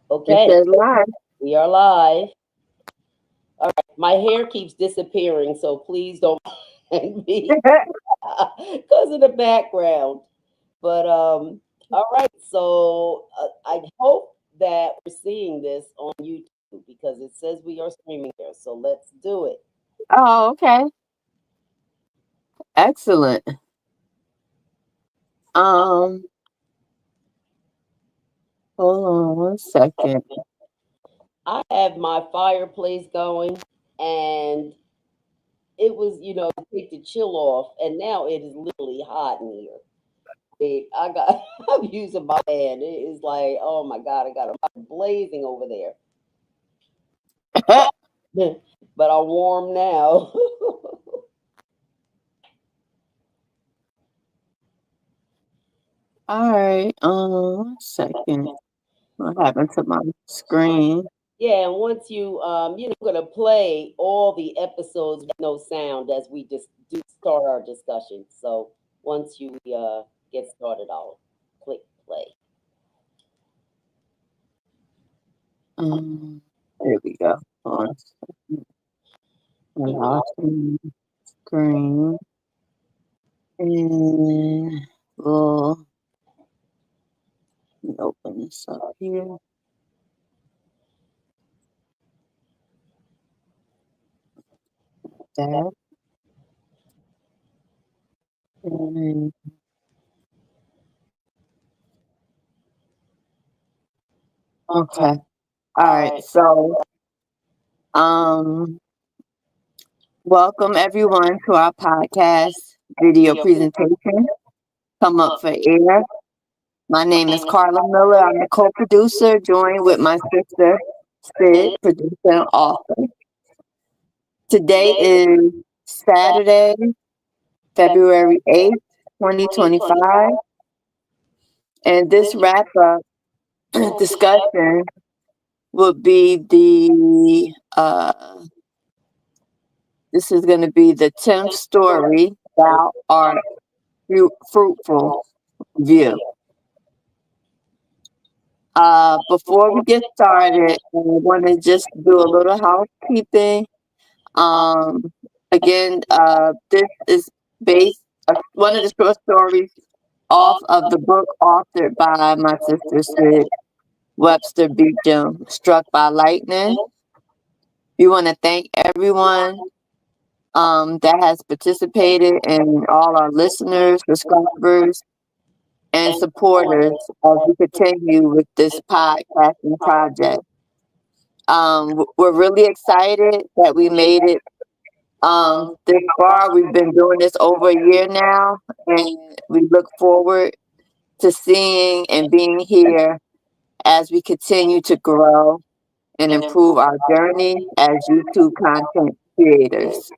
It Okay, says live. we are live. All right, my hair keeps disappearing, so please don't mind me because of the background. But all right. So I hope that we're seeing this on YouTube because it says we are streaming here. So let's do it. Oh, okay. Excellent. Um, hold on one second. I have my fireplace going, and it was, to take the chill off, and now it is literally hot in here. I got, I'm using my hand. It is like, oh my God, I got a fire blazing over there. But I'm warm now. All right. One second. What happened to my screen? Yeah, and once I'm gonna play all the episodes with no sound as we just do start our discussion. So once you get started, I'll click play. There we go. On my screen. And we'll open this up here. That. And, okay. All right. So, um, welcome everyone to our podcast video presentation. Come up for air. My name is Carla Miller. I'm the co-producer, joined with my sister, Sid, producer and author. Today is Saturday, February 8th, 2025. And this wrap up discussion will be this is going to be the 10th story about our fruitful view. Before we get started, I want to just do a little housekeeping. Again, this is based one of the short stories off of the book authored by my sister Sid Webster Beecham, Struck by Lightning. We want to thank everyone that has participated and all our listeners, subscribers, and supporters as we continue with this podcasting project. We're really excited that we made it this far. We've been doing this over a year now, and we look forward to seeing and being here as we continue to grow and improve our journey as YouTube content creators.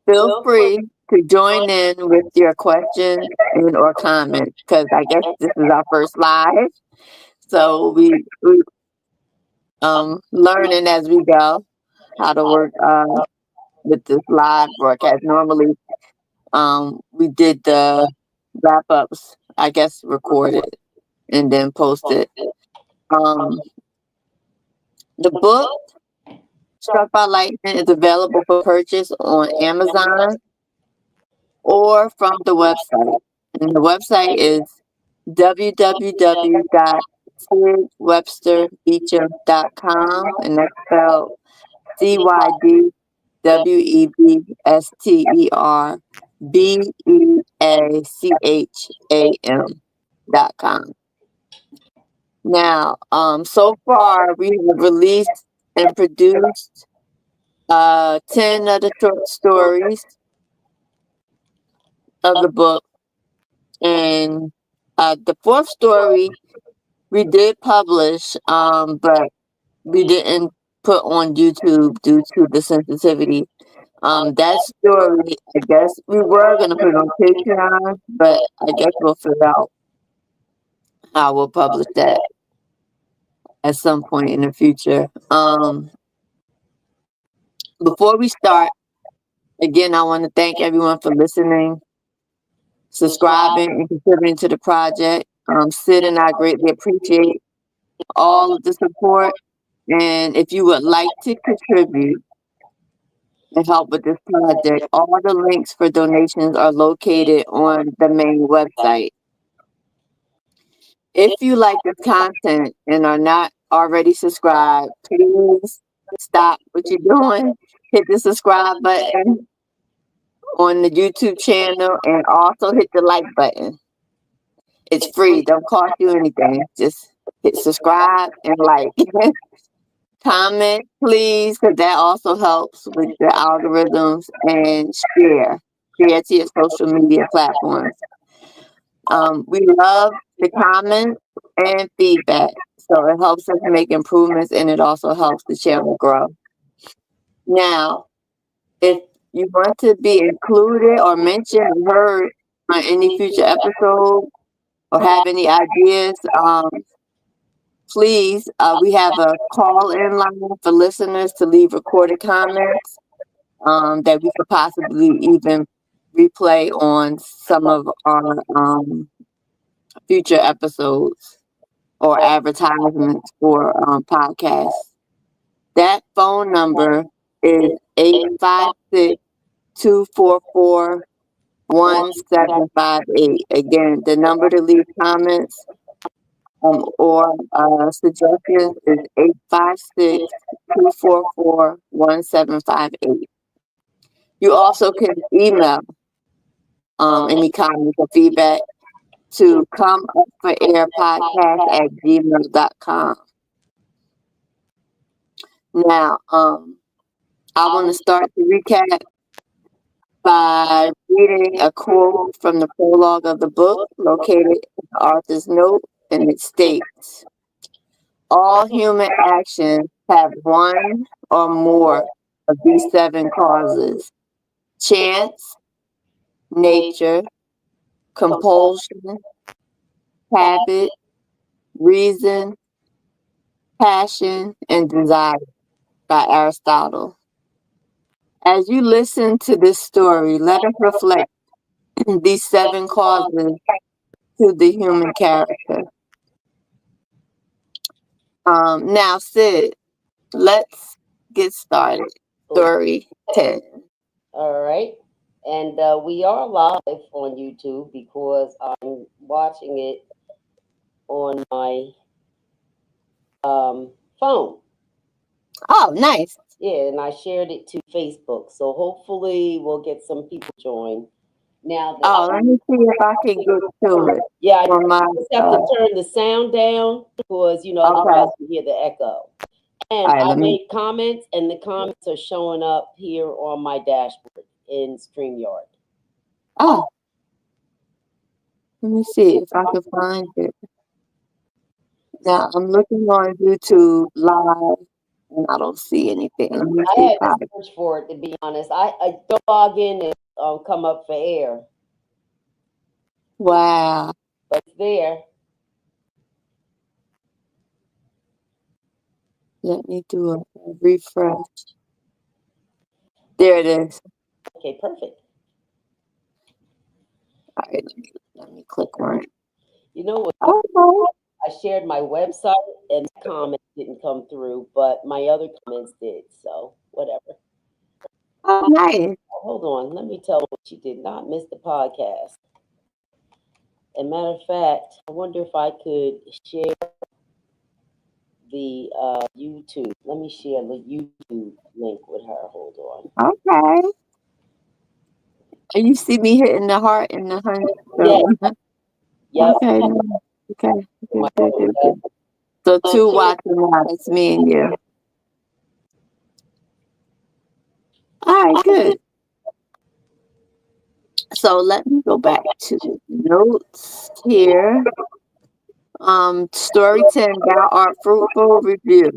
Feel free to join in with your questions and or comments because I guess this is our first live. So we learning as we go how to work with this live broadcast. Normally we did the wrap ups, I guess recorded and then posted. The book Struck by Lightning is available for purchase on Amazon or from the website. And the website is www.cydwebsterbeecham.com, and that's spelled CYDWEBSTERBEACHAM.com. Now, so far we have released and produced 10 of the short stories of the book, and the fourth story we did publish, but we didn't put on YouTube due to the sensitivity. That story, I guess we were gonna put it on Patreon, but I guess we'll figure out how we'll publish that at some point in the future. Before we start, again, I want to thank everyone for listening, subscribing, and contributing to the project. Sid and I greatly appreciate all of the support. And if you would like to contribute and help with this project, all the links for donations are located on the main website. If you like this content and are not already subscribed, please stop what you're doing, hit the subscribe button on the YouTube channel, and also hit the like button. It's free, don't cost you anything. Just hit subscribe and like. Comment, please, because that also helps with the algorithms, and share to your social media platforms. We love the comments and feedback, so it helps us make improvements, and it also helps the channel grow. Now, if you want to be included or mentioned or heard on any future episode or have any ideas, please, we have a call-in line for listeners to leave recorded comments that we could possibly even replay on some of our future episodes or advertisements for podcasts. That phone number is 856-244-1758. Again, the number to leave comments or suggestions is 856-244-1758. You also can email any comments or feedback to comeupforairpodcast@gmail.com. Now, I want to start the recap by reading a quote from the prologue of the book located in the author's note, and it states, all human actions have one or more of these 7 causes: chance, nature, compulsion, habit, reason, passion, and desire, by Aristotle. As you listen to this story, let us reflect these 7 causes to the human character. Now, Sid, let's get started. Story 10. All right. And we are live on YouTube because I'm watching it on my phone. Oh, nice. Yeah, and I shared it to Facebook. So hopefully we'll get some people join. Now, let me see if I can get to it. Yeah, I on my, just have to turn the sound down because, otherwise you hear the echo. And right, I made comments, and the comments are showing up here on my dashboard in StreamYard. Oh, let me see if I can find it. Now, I'm looking on YouTube live, and I don't see anything. Let me I see had to search for it, to be honest. I don't log in and come up for air, Wow. but it's there. Let me do a refresh. There it is. Okay, perfect. All right, let me click on it. You know what? Okay. I shared my website, and the comments didn't come through, but my other comments did. So whatever. Oh, nice. Hold on. Let me tell you, she did not miss the podcast. As a matter of fact, I wonder if I could share the YouTube. Let me share the YouTube link with her. Hold on. Okay. And you see me hitting the heart and the 100. Yeah. Yep. Okay. Okay. Good. So 2 watching now. It's me and you. All right, good. So let me go back to notes here. Story 10, Thou Art Fruitful review.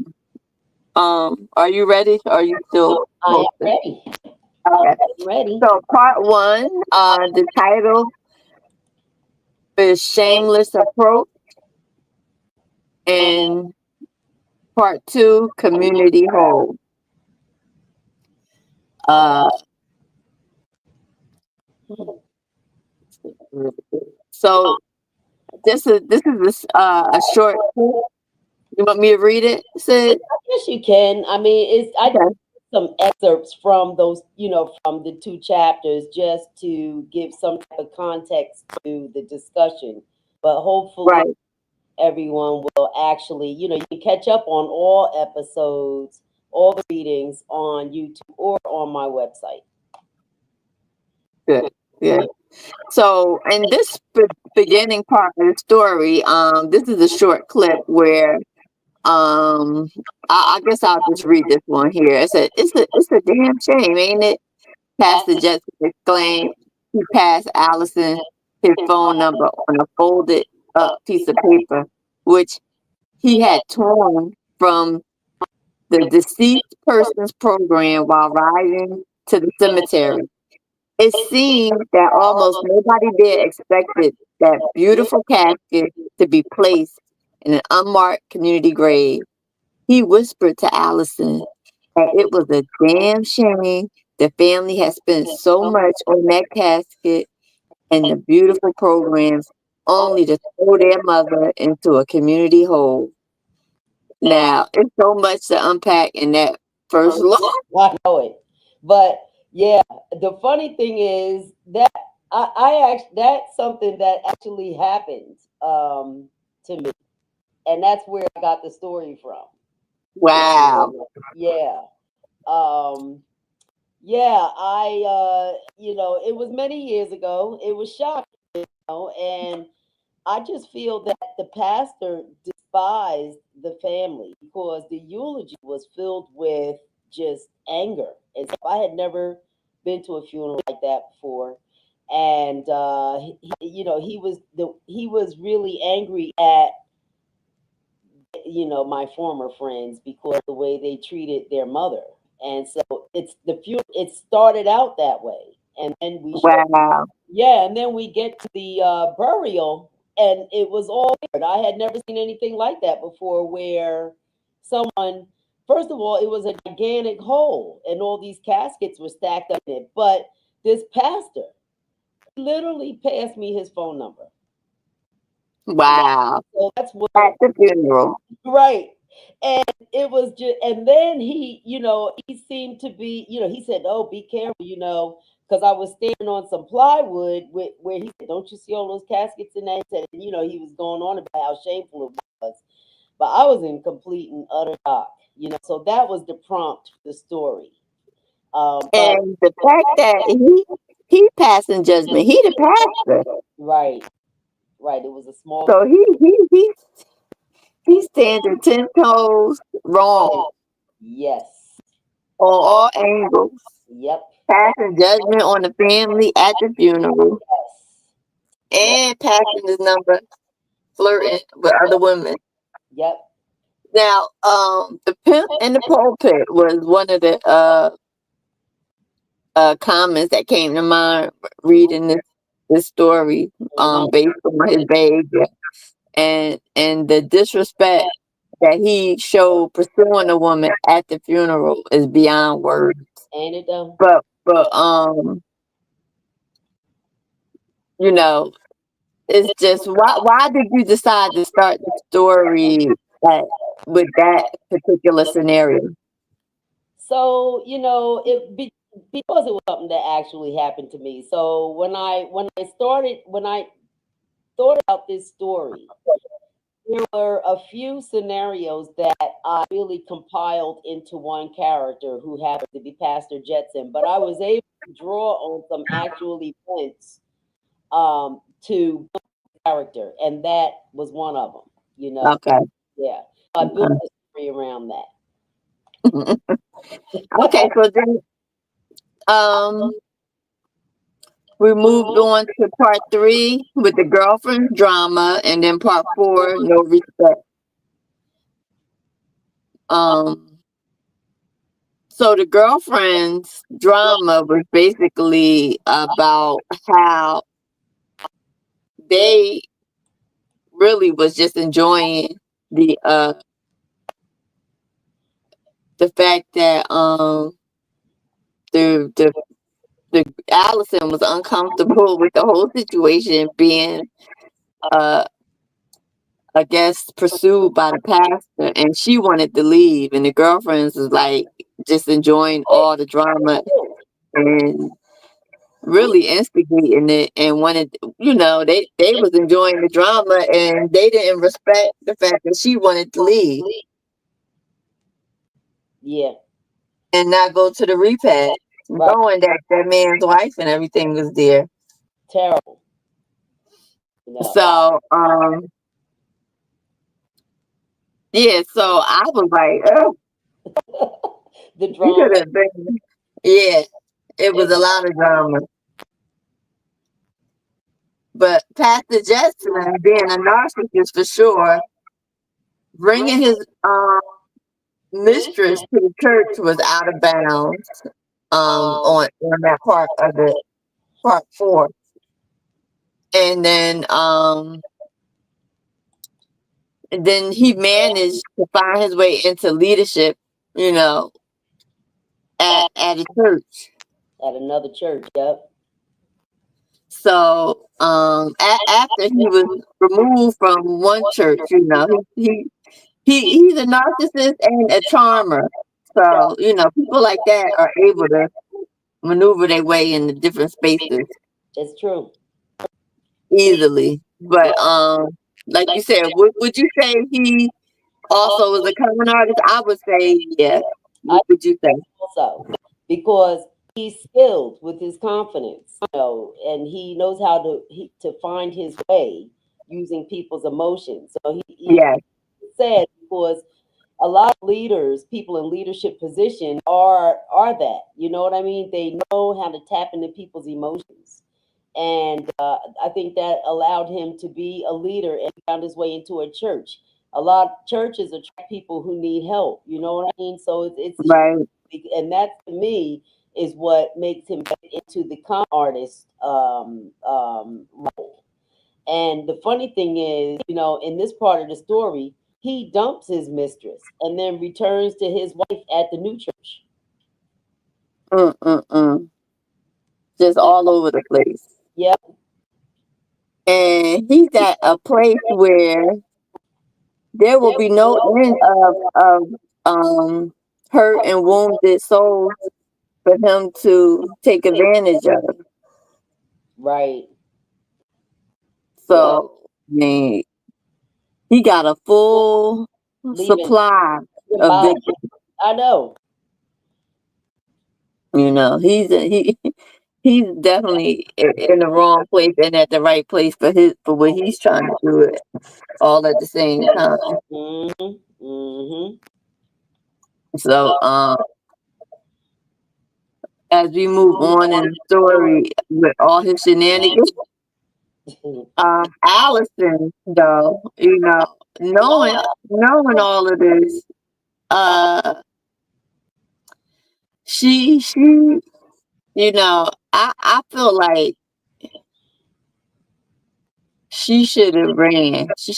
Are you ready? Or are you still I am hoping? ready. Okay. I'm ready. So part 1, the title is Shameless Approach. And part 2, Community Hold. So this is a short clip You want me to read it, Sid? Yes, you can. I mean, I did Okay. some excerpts from those, from the two chapters just to give some type of context to the discussion. But hopefully, Right. everyone will actually, you can catch up on all episodes, all the readings on YouTube or on my website. Good. Good. So, in this beginning part of the story, this is a short clip where, I guess I'll just read this one here. It's a damn shame, ain't it? Pastor Jetson exclaimed. He passed Allison his phone number on a folded up piece of paper, which he had torn from the deceased person's program while riding to the cemetery. It seemed that almost nobody there expected that beautiful casket to be placed in an unmarked community grave. He whispered to Allison that it was a damn shame the family had spent so much on that casket and the beautiful programs only to throw their mother into a community hole. Now, it's so much to unpack in that first look. I know it. But yeah, the funny thing is that I actually that's something that actually happened to me. And that's where I got the story from. Wow. Yeah. Um yeah, it was many years ago. It was shocking, and I just feel that the pastor despised the family because the eulogy was filled with just anger. And so I had never been to a funeral like that before, and he was really angry at my former friends because the way they treated their mother. And so it started out that way, and then Wow. and then we get to the burial, and it was all weird. I had never seen anything like that before, where someone, first of all, it was a gigantic hole, and all these caskets were stacked up in it. But this pastor literally passed me his phone number. Wow. So that's what. At the funeral. Right. And it was just, and then he seemed to be, he said, "Oh, be careful, because I was standing on some plywood where he said, 'Don't you see all those caskets in that?'" He said, he was going on about how shameful it was. But I was in complete and utter shock, so that was the prompt for the story. But And the fact that he passing judgment, he the pastor. right, right, it was a small, So he standing 10 toes wrong yes, on all angles. yep, Passing judgment on the family at the funeral yes, yep, and passing his number, flirting with other women. yep. Now, the pimp in the pulpit was one of the comments that came to mind reading this story, Mhm. based on his behavior and the disrespect that he showed pursuing a woman at the funeral is beyond words. Ain't it though? But you know, it's just why did you decide to start the story at, with that particular scenario? So because it was something that actually happened to me. So when I thought about this story, there were a few scenarios that I really compiled into one character who happened to be Pastor Jetson. But I was able to draw on some actual events to character, and that was one of them. Okay. Yeah, I built Okay. the story around that. Okay, so then um we moved on to part three with the girlfriend drama, and then part four, no respect. Um, so the girlfriend's drama was basically about how they really was just enjoying the uh the fact that the the the Allison was uncomfortable with the whole situation being uh I guess, pursued by the pastor, and she wanted to leave, and the girlfriends was like just enjoying all the drama and really instigating it, and wanted, they was enjoying the drama, and they didn't respect the fact that she wanted to leave Yeah. and not go to the repast, Right. knowing that that man's wife and everything was there. Terrible. You know. So, yeah, so I was like, oh, The we drama. could have been, yeah, it was a lot of drama. But Pastor Jetson, being a narcissist for sure, bringing his mistress to the church was out of bounds. On that part of the part four, and then he managed to find his way into leadership, you know, at a church. At another church. Yep. So after he was removed from one church, he's a narcissist and a charmer. So people like that are able to maneuver their way into different spaces It's true. easily. But like you said, would you say he also was a con artist? I would say yes. I What would you say? also, because he's skilled with his confidence, and he knows how to find his way using people's emotions. So he Yes, said, because a lot of leaders, people in leadership position are that. You know what I mean? They know how to tap into people's emotions, and I think that allowed him to be a leader and found his way into a church. A lot of churches attract people who need help. You know what I mean? So it's right, and that to me is what makes him get into the con artist role. And the funny thing is, in this part of the story, he dumps his mistress and then returns to his wife at the new church. mm. Just all over the place. Yep. And he's at a place where there will be no end of hurt and wounded souls for him to take advantage of. Right. Yep. So, I mean, he got a full Leaving supply of body. victims. I know. He's definitely in the wrong place and at the right place for what he's trying to do it all at the same time. Mm-hmm. Mm-hmm. So, as we move on in the story with all his shenanigans, Allison, though, knowing all of this, uh, she, I feel like she should have ran. She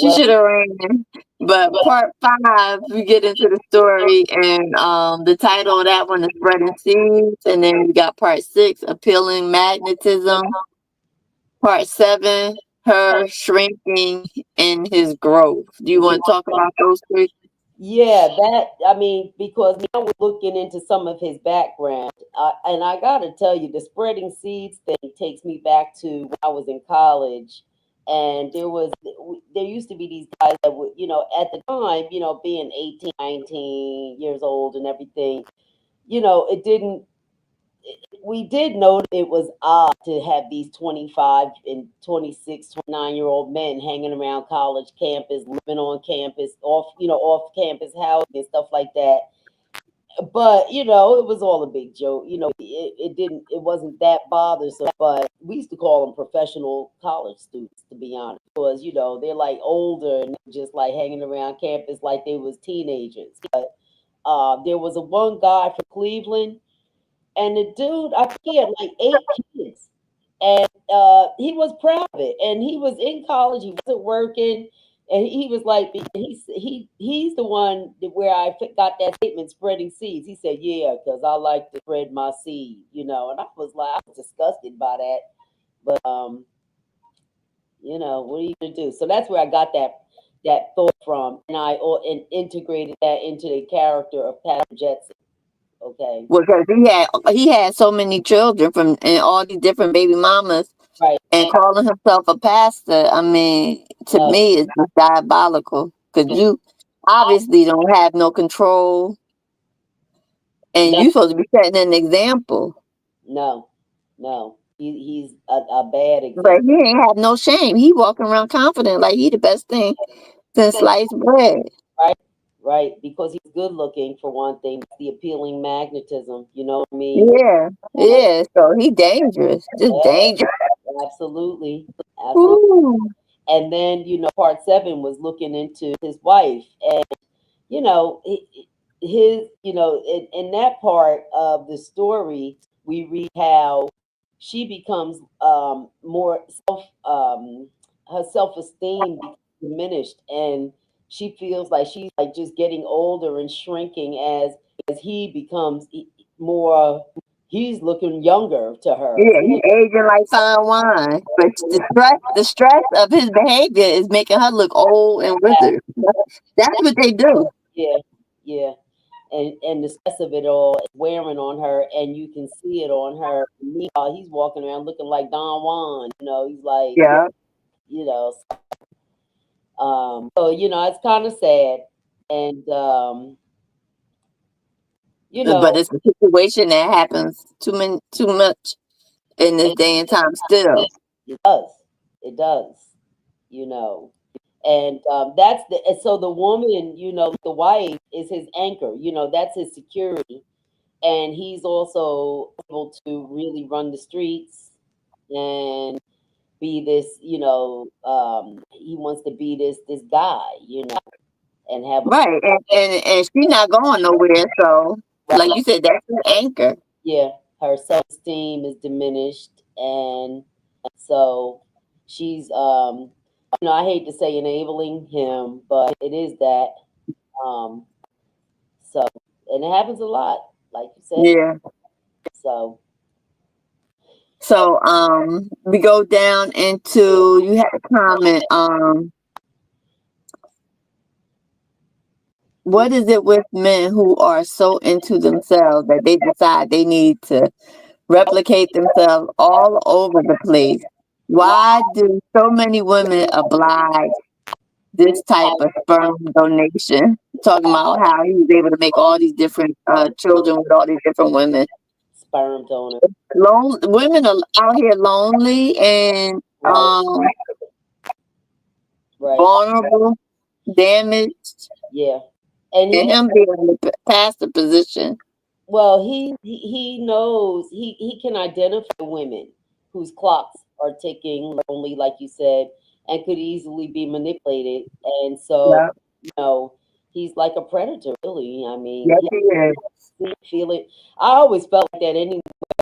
Well, should have ran. But part five, we get into the story, and the title of that one is "Spreading Seeds," and then we got part six, "Appealing Magnetism." Part seven, her shrinking in his growth. Do you want to talk about those three? yeah, I mean, because now we're looking into some of his background. And I got to tell you, the spreading seeds thing takes me back to when I was in college. And there used to be these guys that would, at the time, being 18, 19 years old and everything, it didn't, we did know it was odd to have these 25 and 26, 29-year-old men hanging around college campus, living on campus, off campus housing and stuff like that. But, it was all a big joke. It wasn't that bothersome, but we used to call them professional college students, to be honest, because, they're like older and just like hanging around campus like they was teenagers. But there was a one guy from Cleveland, and the dude, I think he had like 8 kids, and he was proud of it. And he was in college, he wasn't working, and he was like, he's the one where I got that statement, spreading seeds. He said, "Yeah, because I like to spread my seed," And I was like, I was disgusted by that, but What are you gonna do? So that's where I got that thought from, and and integrated that into the character of Pastor Jetson. Okay, Because he had so many children from and all these different baby mamas, right. and calling himself a pastor. I mean, to No, me, it's just diabolical. Because you obviously don't have no control, and no, you supposed to be setting an example. no, no. He's a bad But example. he ain't have no shame. He walking around confident like he the best thing since sliced bread. Right, right. Because he's good looking for one thing. The appealing magnetism. You know what I mean? Yeah, yeah. So he dangerous, just dangerous. Absolutely, absolutely. Ooh. And then part seven was looking into his wife, and his in that part of the story we read how she becomes more her self-esteem becomes diminished, and she feels like she's like just getting older and shrinking as he becomes more, he's looking younger to her. Yeah, he aging like fine wine. But the stress of his behavior is making her look old and withered. That's what they do. Yeah, yeah. And the stress of it all is wearing on her, and you can see it on her. Meanwhile, he's walking around looking like Don Juan. He's like, Yeah. you know. So it's kind of sad, and you But know, it's a situation that happens too much in this it, day and time still. it does, it does, you know. And that's and so the woman, the wife is his anchor. That's his security, and he's also able to really run the streets and be this, he wants to be this guy, and have a Right. And she's not going nowhere. So like right. you said, that's an anchor. Yeah, her self-esteem is diminished, and so she's I hate to say enabling him, but it is that. um so, and it happens a lot, like you said. Yeah. So So we go down into you had a comment, what is it with men who are so into themselves that they decide they need to replicate themselves all over the place? Why do so many women oblige this type of sperm donation? Talking about how he was able to make all these different children with all these different women. sperm donor. Women are out here lonely and Right, right. vulnerable, damaged, Yeah. And and him being in the pastor position. well, he knows, he can identify women whose clocks are ticking lonely, like you said, and could easily be manipulated. And so, Yeah, you know, he's like a predator, really. I mean, yes, he he is. feel it. I always felt like that anyway.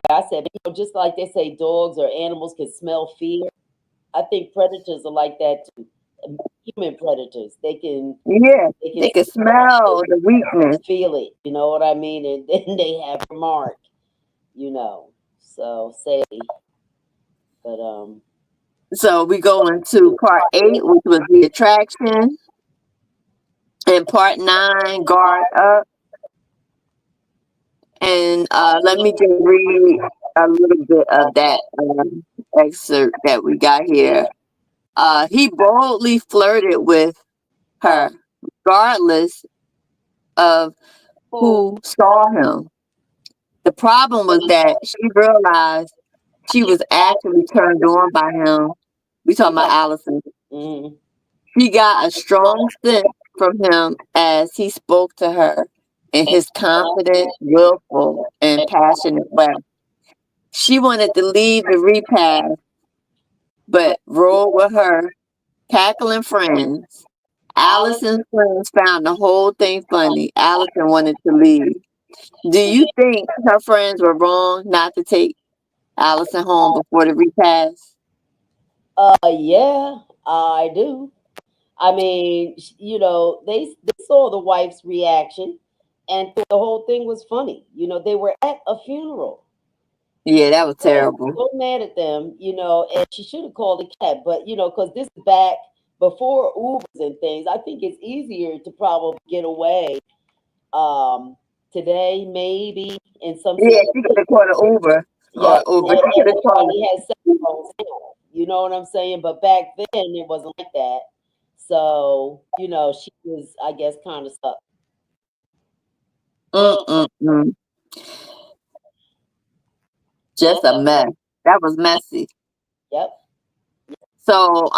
I said, just like they say dogs or animals can smell fear, I think predators are like that too. Human predators, Yeah, they can they can smell the weakness. feel it. You know what I mean? And then they have a mark. So say, but So we go into part 8, which was the attraction, and part 9, guard up. And let me just read a little bit of that excerpt that we got here. He boldly flirted with her, regardless of who saw him. The problem was that she realized she was actually turned on by him. We talking about Allison. mm, She got a strong sense from him as he spoke to her in his confident, willful, and passionate way. She wanted to leave the repast, but roll with her cackling friends. Allison's friends found the whole thing funny. Allison wanted to leave. Do you think her friends were wrong not to take Allison home before the repast? yeah, I do. I mean, they saw the wife's reaction, and the whole thing was funny. They were at a funeral. Yeah, that was So, terrible. so mad at them, and she should have called a cab. But because this is back before Ubers and things, I think it's easier to probably get away um, today, maybe in some Yeah, she could situations. have called an Uber Yeah, or Uber. and She could have called. everybody has cell phones now. You know what I'm saying? But back then it wasn't like that. So, she was, I guess, kind of stuck. Mm-mm-mm. Just a mess. That was messy. Yep. So,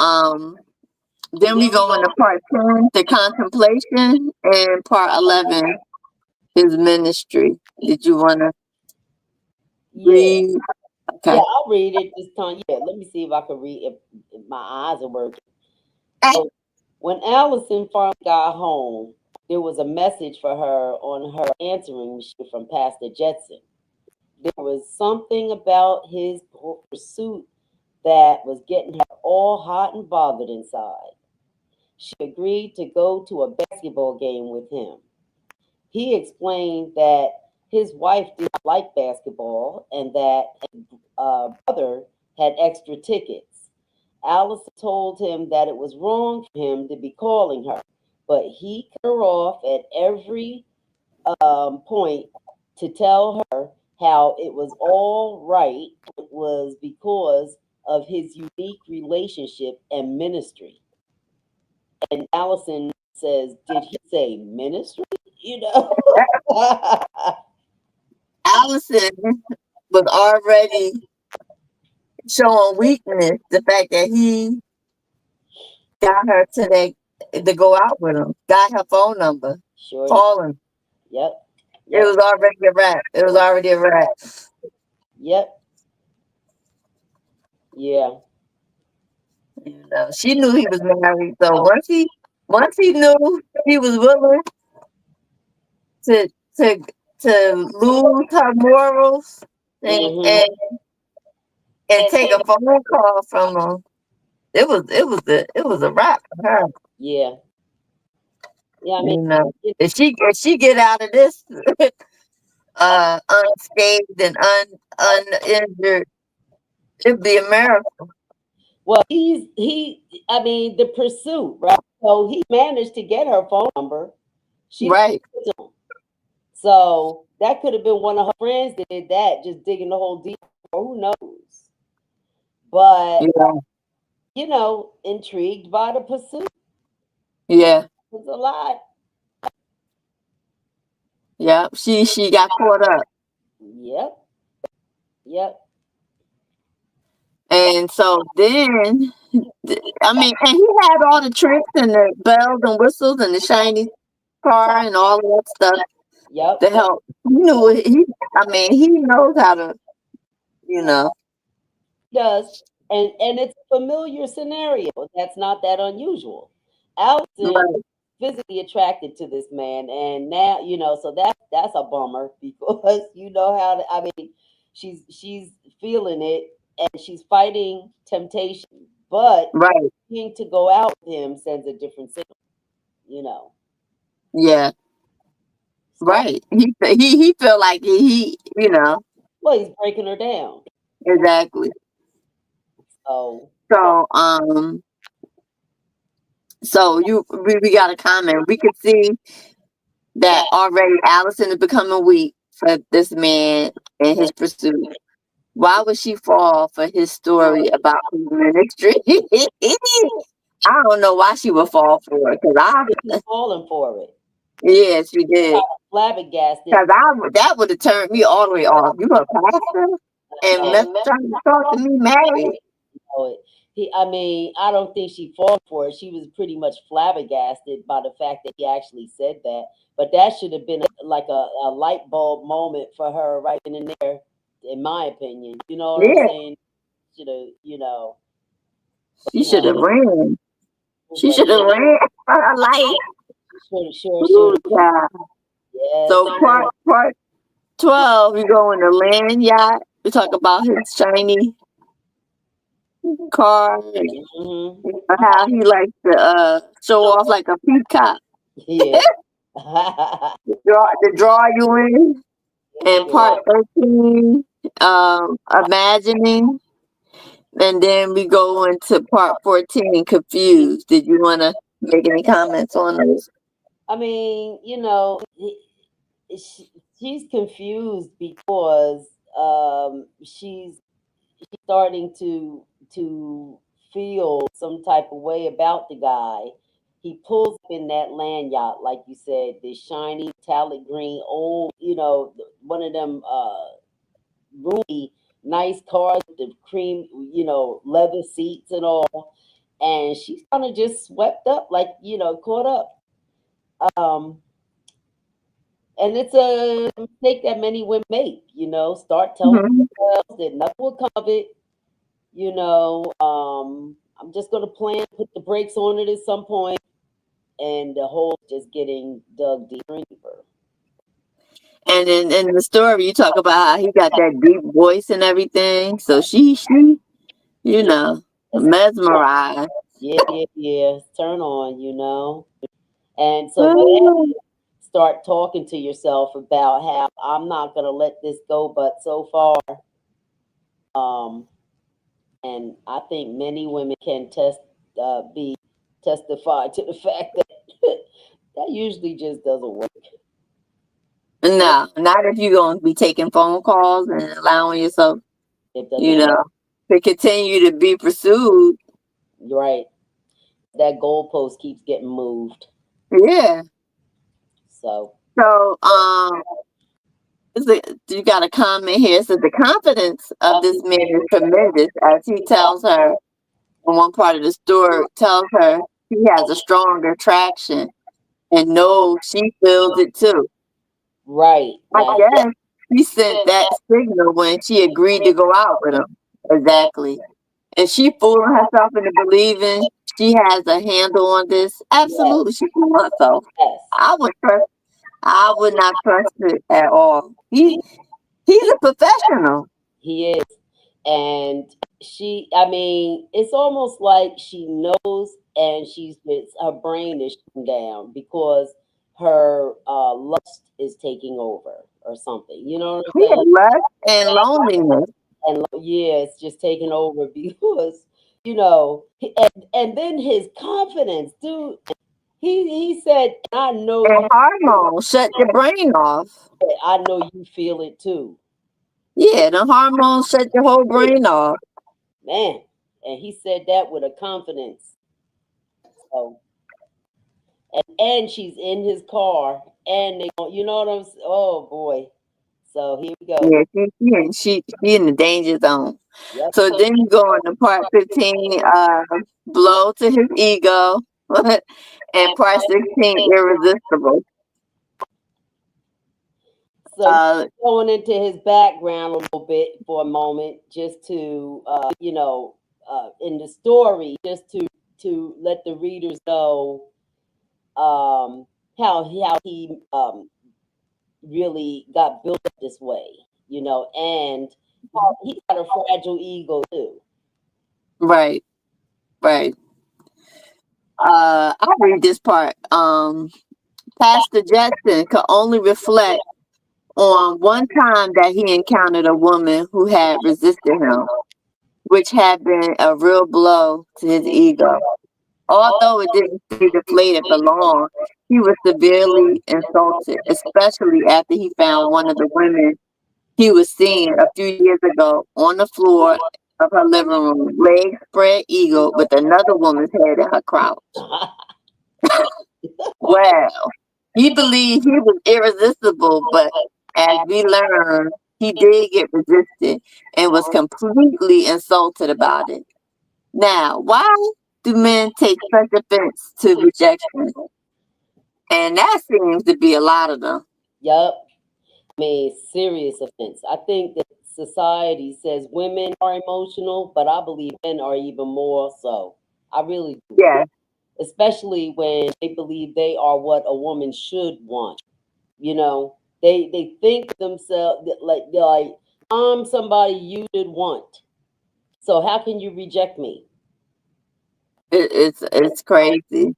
then we go into part 10, the contemplation, and part 11, his ministry. Did you want to Yeah. read? Yeah, Okay. I'll read it this time. Yeah, let me see if I can read if my eyes are working. Eh, So when Allison finally got home, there was a message for her on her answering machine from Pastor Jetson. There was something about his pursuit that was getting her all hot and bothered inside. She agreed to go to a basketball game with him. He explained that his wife did not like basketball and that his brother had extra tickets. Allison told him that it was wrong for him to be calling her, but he cut her off at every point to tell her how it was all right. It was because of his unique relationship and ministry. And Allison says, "Did he say ministry?" You know? Allison was already showing weakness. The fact that he got her to go out with him, got her phone number, Sure did. call him. Yep. It Yep. was already a wrap. It was already a wrap. Yep. Yeah. She knew he was married. So once he knew he was willing to to to lose her morals and Hmm. and, and take a phone call from him, it was a wrap for her. Yeah. Yeah. I mean, You know, it if she get out of this unscathed and uninjured, it'd be a miracle. well, I mean, the pursuit, right? So he managed to get her phone number. She didn't Right. give it to him. So that could have been one of her friends that did that, just digging the hole deep, or who knows. But, Yeah. intrigued by the pursuit. Yeah. It's a lot. Yeah. She got caught up. Yep. Yep. And so then, I mean, and he had all the tricks and the bells and whistles and the shiny car and all of that stuff Yep. to help. I mean, he knows how to, you know. Does. And it's a familiar scenario. That's not that unusual. Allison Right, physically attracted to this man, and now so that's a bummer because you know how I mean, she's feeling it and she's fighting temptation, but right, being to go out with him sends a different signal. You know, yeah, so right. He felt like well, he's breaking her down. exactly. So So we got a comment. We could see that already Allison is becoming weak for this man and his pursuit. Why would she fall for his story about his ministry? I don't know why she would fall for it. she's falling for it. Yeah, she did. Flabbergasted. Cause that would have turned me all the way off. You a pastor and trying to talk to me married? Know it. I mean, I don't think she fought for it. She was pretty much flabbergasted by the fact that he actually said that. But that should have been like a light bulb moment for her right in there, in my opinion. You know what I'm Yeah, saying? Should have, she should have ran. She but should have ran for her life. sure should Ooh, have. God. Yes. So part 12, we go in the land yacht. We talk about his shiny car and Hmm. how he likes to show off like a peacock Yeah. to draw you in. And part 13, imagining. And then we go into part 14, confused. Did you want to make any comments on those? I mean, she's confused because she's starting to feel some type of way about the guy. He pulls up in that land yacht, like you said, this shiny metallic green, old, one of them roomy, nice cars with the cream, leather seats and all. And she's kind of just swept up, like, caught up. Um, and it's a mistake that many women make, start telling Mhm. themselves that nothing will come of it. I'm just going to plan, put the brakes on it at some point, and the hole just getting dug deeper and deeper. And then in the story, you talk about how he got that deep voice and everything. So you Yeah, know, it's, mesmerized. yeah. Turn on, and so Oh. start talking to yourself about how I'm not going to let this go, but so far, um, and I think many women can be testify to the fact that that usually just doesn't work. No, not if you're going to be taking phone calls and allowing yourself, It doesn't you work. know, to continue to be pursued. Right. That goalpost keeps getting moved. Yeah. So, So, you got a comment here. It says the confidence of this man is tremendous as he tells her in one part of the story, tells her he has a strong attraction and knows she feels it too. right. I Now, guess he sent that signal when she agreed to go out with him. Exactly. And she fooling herself into believing she has a handle on this. yes, Absolutely, she fooled herself. yes, I would trust. I would not trust it at all. He's a professional. he is. And I mean, it's almost like she knows and her brain is shutting down because her lust is taking over or something. You know what I'm He had saying? lust and loneliness. And yeah, it's just taking over because, and then his confidence, dude. He said, "I know And you. hormones shut your brain off. I know you feel it too, Yeah, the hormones shut your whole brain off. man." And he said that with a confidence. So, and she's in his car, and you know what I'm. Oh boy. So here we go. Yeah, she in the danger zone. Yep. So then you go on to part 15, blow to his ego, and part 16, irresistible. So Uh, going into his background a little bit for a moment, just to in the story, just to let the readers know how he really got built up this way, and how he got a fragile ego too. right, right. I'll read this part. Pastor Jackson could only reflect on one time that he encountered a woman who had resisted him, which had been a real blow to his ego. Although it didn't stay deflated for long, he was severely insulted, especially after he found one of the women he was seeing a few years ago on the floor of her living room, legs spread eagle with another woman's head in her crotch. Well, he believed he was irresistible, but as we learned, he did get resisted and was completely insulted about it. Now, why do men take such offense to rejection? And that seems to be a lot of them. Yup. I mean, serious offense. I think that society says women are emotional, but I believe men are even more so. I really do. Yeah, Especially when they believe they are what a woman should want. They think themselves that like they're like, I'm somebody you should want. So how can you reject me? it's crazy.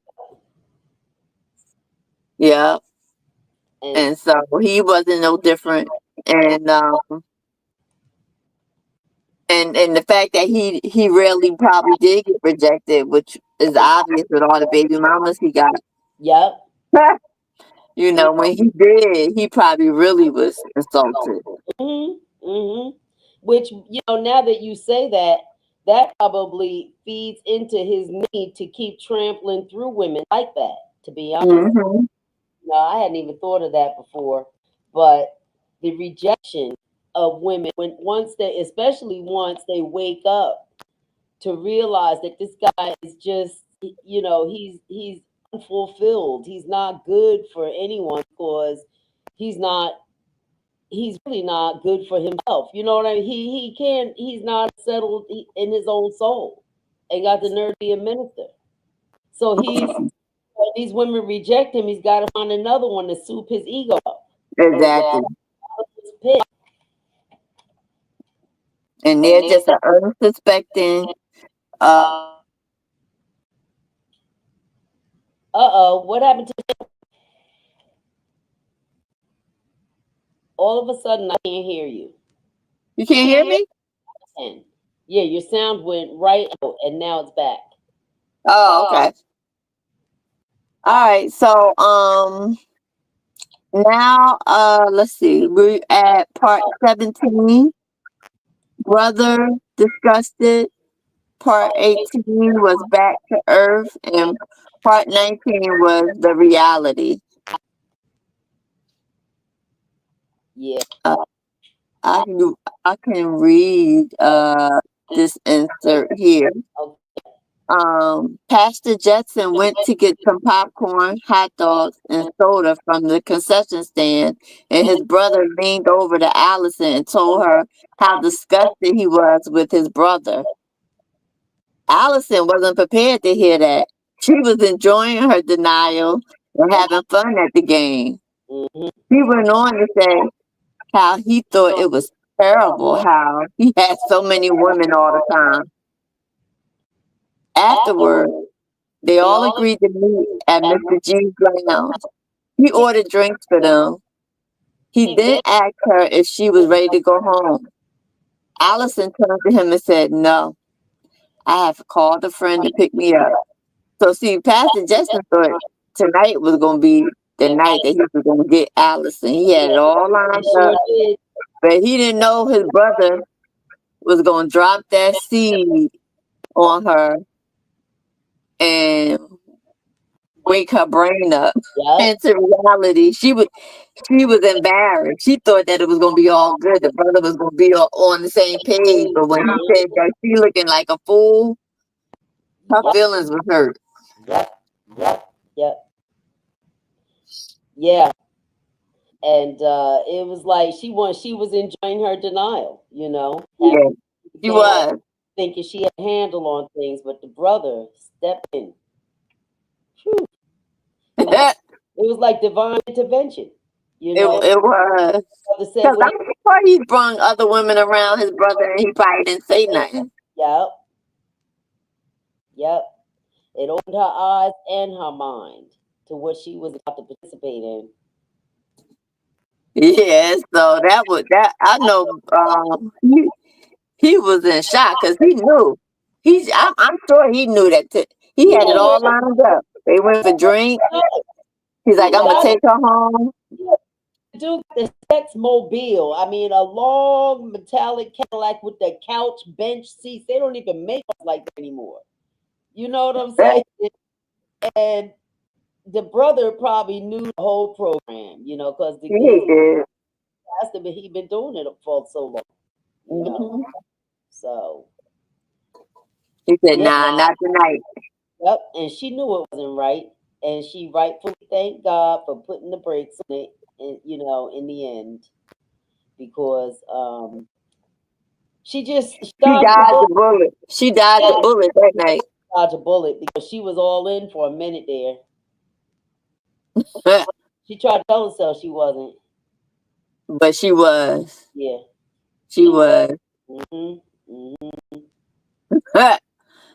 Yeah, And and so he wasn't no different. and and the fact that he really probably did get rejected, which is obvious with all the baby mamas he got. Yep. You know, when he did, he probably really was insulted. Hmm. Hmm. Which, now that you say that, that probably feeds into his need to keep trampling through women like that. To be honest, Hmm. no, I hadn't even thought of that before. But the rejection of women, when once they, especially once they wake up to realize that this guy is just, he's unfulfilled. He's not good for anyone because he's not. He's really not good for himself. You know what I mean? He can't. He's not settled in his own soul, and got the nerve to be a minister. So when these women reject him, he's got to find another one to soup his ego up. Exactly. His pit. And they're just an unsuspecting. Uh, What happened to all of a sudden? I can't hear you. you can't hear me? And yeah, your sound went right out, and now it's back. Oh, okay. All right. So now let's see. We're at part 17. Brother disgusted. Part 18 was back to earth, and part 19 was the reality. Yeah. Uh, I can I can read this insert here. Okay. Pastor Jetson went to get some popcorn, hot dogs, and soda from the concession stand, and his brother leaned over to Allison and told her how disgusted he was with his brother. Allison wasn't prepared to hear that. She was enjoying her denial and having fun at the game. Hmm. He went on to say how he thought it was terrible how he had so many women all the time. Afterward, they all agreed to meet at Mr. G's lounge. He ordered drinks for them. He then asked her if she was ready to go home. Allison turned to him and said, "No, I have called a friend to pick me up." So, see, Pastor Justin thought tonight was going to be the night that he was going to get Allison. He had it all He lined up, sure did. but he didn't know his brother was going to drop that seed on her and wake her brain up Yep. into reality. She was embarrassed. She thought that it was gonna be all good. The brother was gonna be on the same page. But when he said that she looking like a fool, her Yep. feelings was hurt. Yep. Yep. Yep. Yeah. And it was like she was enjoying her denial, Yeah, she happy, was. thinking she had a handle on things, but the brother stepped in. Phew. It was it it was like divine intervention. it was. Brother said Cause what I'm sure he brung other women around his brother, and he probably didn't say nothing. yep, yep. It opened her eyes and her mind to what she was about to participate in. Yeah, so that I know. He was in shock because he knew. I'm sure he knew that he had it Yeah, all lined up. They went for drink. He's like, he I'm gonna got take her home. do the sex mobile. I mean, a long metallic Cadillac with the couch bench seats. They don't even make them like that anymore. You know what I'm saying? And the brother probably knew the whole program, because He his did. pastor, but he been doing it for so long, you know. Hmm. So He said, yeah, "Nah, not tonight." yep. And she knew it wasn't right, and she rightfully thanked God for putting the brakes on it, and in the end, because she She dodged the dodged bullet. the bullet. She dodged the bullet that night. Dodge a bullet because she was all in for a minute there. She tried to tell herself she wasn't. But she was. Yeah. She was. Hmm. Hmm.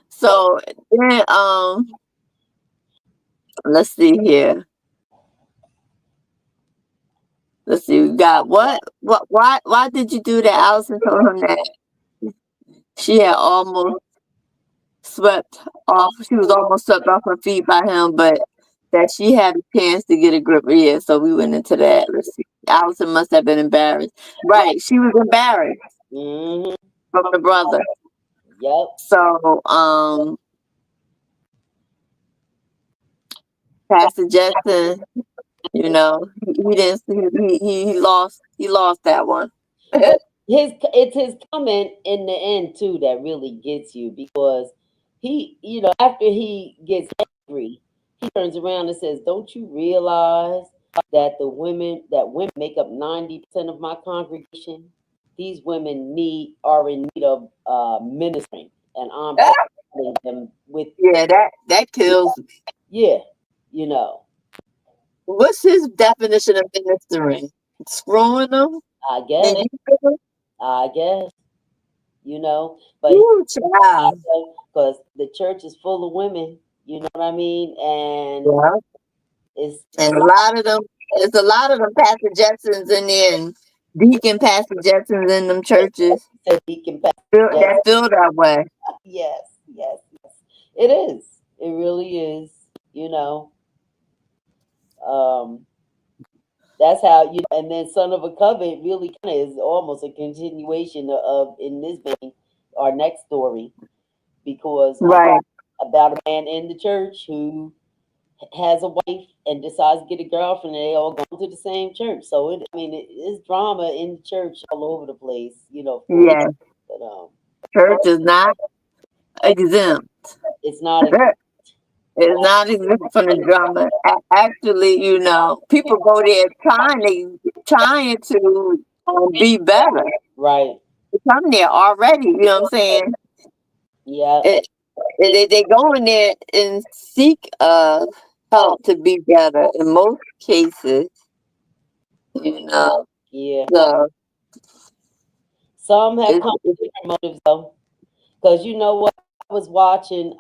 So then, let's see here. Let's see. We got what? Why did you do that? Allison told him that she had almost swept off. She was almost swept off her feet by him, but that she had a chance to get a grip. Yeah, so we went into that. Let's see. Allison must have been embarrassed. Right, she was embarrassed Mm-hmm. from the brother. Yep. So, Pastor Jackson, he didn't. He lost that one. But it's his comment in the end too that really gets you because after he gets angry, he turns around and says, "Don't you realize that women make up 90% of my congregation? These women are in need of ministering, and I'm providing them with Yeah, that kills. yeah, you know, What's his definition of ministering? Screwing them I and guess, using them? I guess, but Ooh, child. because the church is full of women, you know what I mean? And Yeah. it's And a lot of them, there's a lot of them Pastor Jetsons in there and Deacon Pastor Jetsons in them churches said he can pass. Yes, that feel that way. yes, yes, yes. It is. It really is. You know, um, that's how And then Son of a Covenant really kind of is almost a continuation of in this vein, our next story, because Right. about a man in the church who has a wife and decides to get a girlfriend, and they all go to the same church. So it's drama in the church all over the place, of course. Yeah. But Church is not exempt. it's not a It's not exempt from the drama. Actually, people go there trying to be better. right. They come there already. You know what I'm saying? Yeah, It, they go in there and seek help to be better in most cases. You know, yeah. so Some have it's, come it's with different motives though, because you know what? I was watching.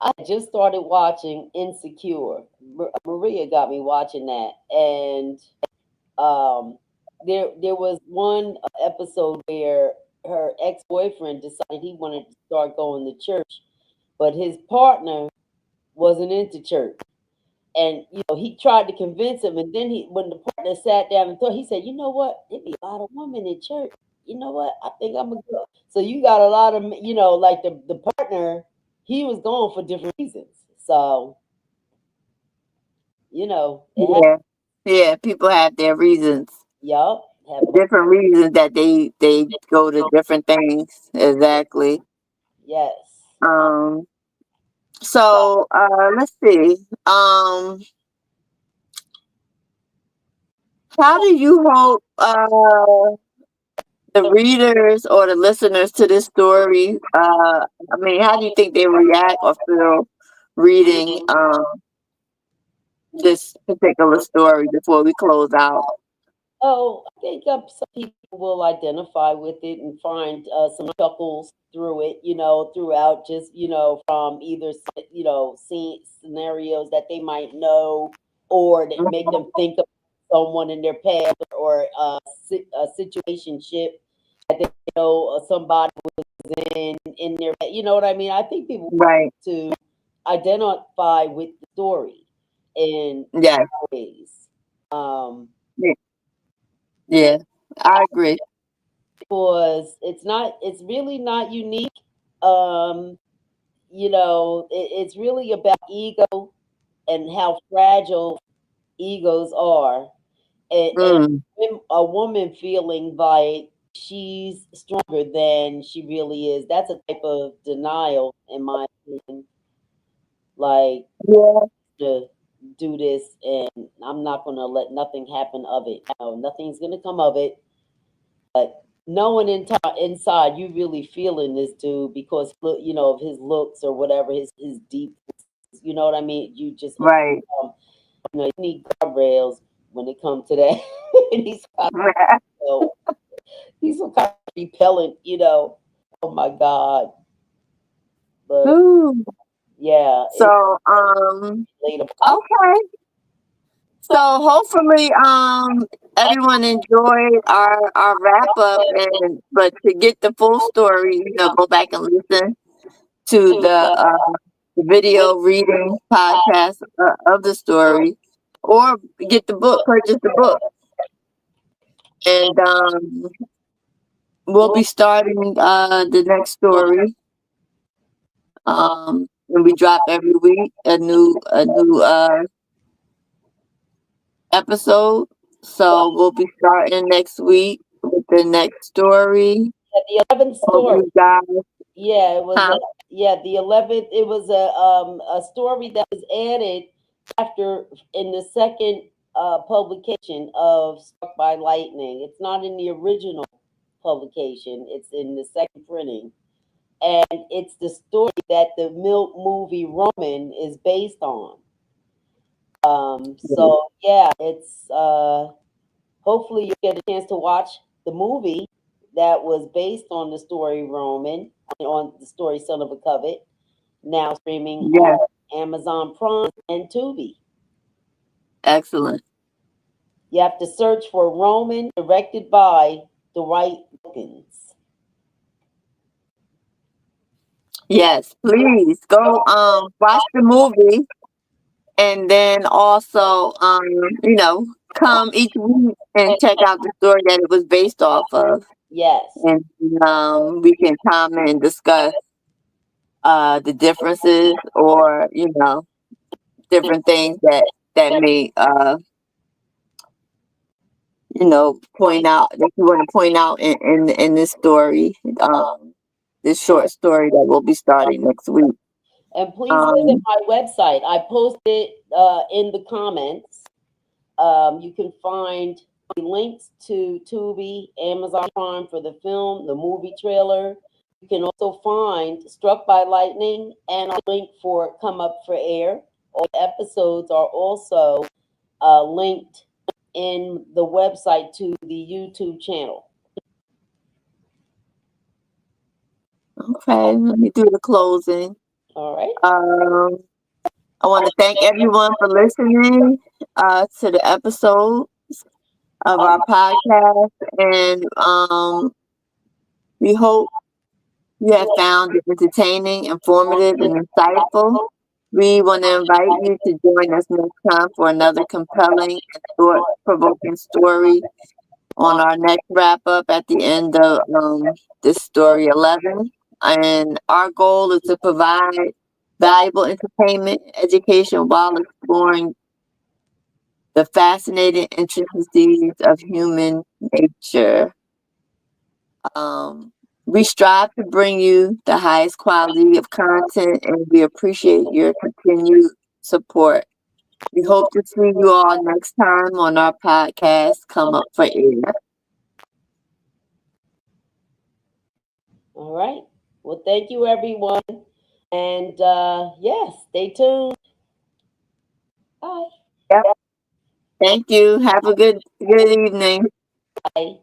I just started watching Insecure. Maria got me watching that, and um, there was one episode where her ex boyfriend decided he wanted to start going to church, but his partner wasn't into church. And he tried to convince him, and then when the partner sat down and thought, he said, "You know what? There be a lot of women in church. You know what? I think I'm gonna go." So you got a lot of, like the partner, he was going for different reasons. So it had, yeah, yeah. People have their reasons, yup, have different reasons that they go to different things. Exactly. yes. Um. So let's see. How do you hope the readers or the listeners to this story? I mean, how do you think they react or feel reading this particular story before we close out? Oh, I think some people will identify with it and find some chuckles through it, throughout just, from either, seeing scenarios that they might know or that make them think of someone in their past or a situationship that they know somebody in their, you know what I mean? I think people Right. to identify with the story in Yeah. ways. Um, Yeah. Yeah. I agree. because it's really not unique. um it's really about ego and how fragile egos are, and Mm. a woman feeling like she's stronger than she really is. That's a type of denial, in my opinion. Like, Yeah. to do this, and I'm not gonna let nothing happen of it. No, nothing's gonna come of it. But knowing inside, you really feeling this dude because of his looks or whatever, his deep. You know what I mean? You just Right. you need guardrails when it comes to that. And of, he's so kind of repellent. Oh my god! But Ooh. yeah, it's So later. okay. So hopefully everyone enjoyed our wrap up, and but to get the full story, go back and listen to the video reading podcast of the story, or get the book, purchase the book, and we'll be starting the next story. And we drop every week a new episode. So we'll be starting next week with the next story. The 11th Hope story. you guys. Yeah, it was. Huh? The 11th. It was a story that was added after in the second publication of Struck by Lightning. It's not in the original publication. It's in the second printing, and it's the story that the movie Roman is based on. So yeah, it's hopefully you get a chance to watch the movie that was based on the story Roman, on the story Son of a Covet, now streaming Yes, on Amazon Prime and Tubi. excellent. You have to search for Roman, directed by Dwight Wilkins. Yes, please go watch the movie, and then also come each week and check out the story that it was based off of, Yes. and we can comment and discuss the differences, or different things that may point out, that you want to point out in this story, this short story that we'll be starting next week. And please visit Um, my website. I posted in the comments. You can find links to Tubi, Amazon Prime for the film, the movie trailer. You can also find Struck by Lightning and a link for Come Up for Air. All the episodes are also linked in the website to the YouTube channel. okay, let me do the closing. All right. Um, I want to thank everyone for listening to the episode of our podcast, and we hope you have found it entertaining, informative, and insightful. We want to invite you to join us next time for another compelling and thought-provoking story on our next wrap-up at the end of this story 11. And our goal is to provide valuable entertainment, education, while exploring the fascinating intricacies of human nature. We strive to bring you the highest quality of content, and we appreciate your continued support. We hope to see you all next time on our podcast, Come Up for Air. All right. Well, thank you, everyone. And yes, stay tuned. Bye. Yep. Thank you. Have a good evening. Bye.